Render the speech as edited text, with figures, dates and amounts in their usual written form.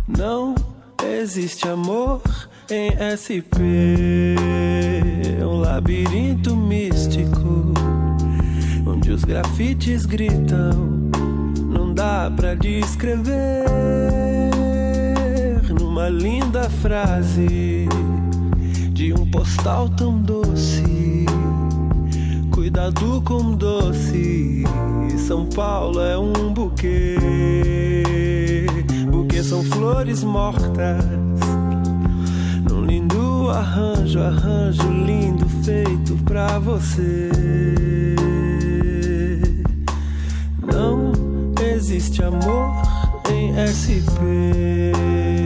Não existe amor em SP, um labirinto místico, onde os grafites gritam, não dá pra descrever numa linda frase de um postal tão doce. Cuidado com doce, São Paulo é um buquê. Buquê são flores mortas, num lindo arranjo, arranjo lindo feito pra você. Não existe amor em SP.